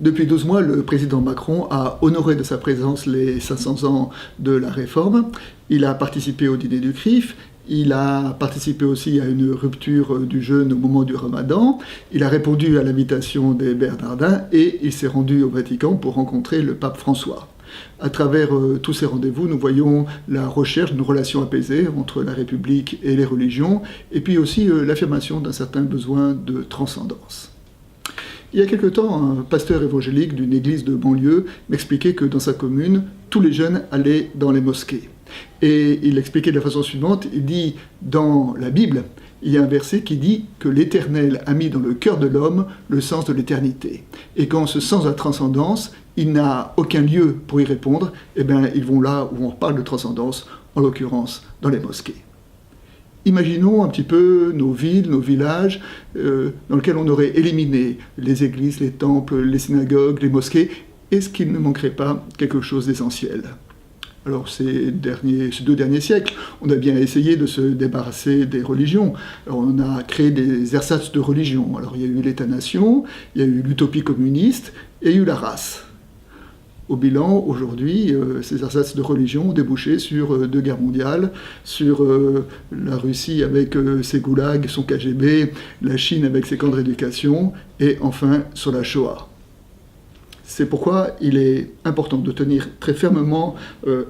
Depuis 12 mois, le président Macron a honoré de sa présence les 500 ans de la Réforme. Il a participé au dîner du CRIF. Il a participé aussi à une rupture du jeûne au moment du Ramadan. Il a répondu à l'invitation des Bernardins et il s'est rendu au Vatican pour rencontrer le pape François. À travers tous ces rendez-vous, nous voyons la recherche d'une relation apaisée entre la République et les religions, et puis aussi l'affirmation d'un certain besoin de transcendance. Il y a quelque temps, un pasteur évangélique d'une église de banlieue m'expliquait que dans sa commune, tous les jeunes allaient dans les mosquées. Et il l'expliquait de la façon suivante, il dit, dans la Bible, il y a un verset qui dit que l'Éternel a mis dans le cœur de l'homme le sens de l'éternité. Et quand ce sens de la transcendance, il n'a aucun lieu pour y répondre, eh bien ils vont là où on parle de transcendance, en l'occurrence dans les mosquées. Imaginons un petit peu nos villes, nos villages, dans lesquels on aurait éliminé les églises, les temples, les synagogues, les mosquées. Est-ce qu'il ne manquerait pas quelque chose d'essentiel ? Alors ces 2 derniers siècles, on a bien essayé de se débarrasser des religions. Alors, on a créé des ersatz de religion. Alors il y a eu l'État-nation, il y a eu l'utopie communiste et il y a eu la race. Au bilan, aujourd'hui, ces ersatz de religion ont débouché sur 2 guerres mondiales, sur la Russie avec ses goulags, son KGB, la Chine avec ses camps de rééducation, et enfin sur la Shoah. C'est pourquoi il est important de tenir très fermement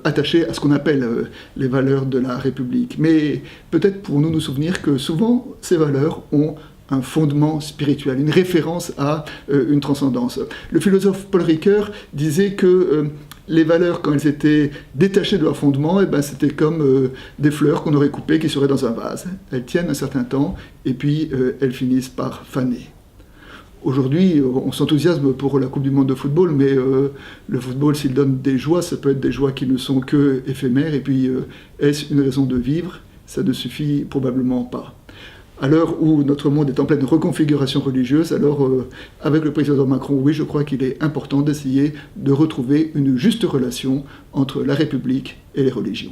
attaché à ce qu'on appelle les valeurs de la République. Mais peut-être pouvons-nous nous souvenir que souvent, ces valeurs ont un fondement spirituel, une référence à une transcendance. Le philosophe Paul Ricoeur disait que les valeurs, quand elles étaient détachées de leur fondement, eh ben, c'était comme des fleurs qu'on aurait coupées qui seraient dans un vase. Elles tiennent un certain temps et puis elles finissent par faner. Aujourd'hui, on s'enthousiasme pour la Coupe du Monde de football, mais le football, s'il donne des joies, ça peut être des joies qui ne sont que éphémères. Et puis, est-ce une raison de vivre ? Ça ne suffit probablement pas. À l'heure où notre monde est en pleine reconfiguration religieuse, alors avec le président Macron, oui, je crois qu'il est important d'essayer de retrouver une juste relation entre la République et les religions.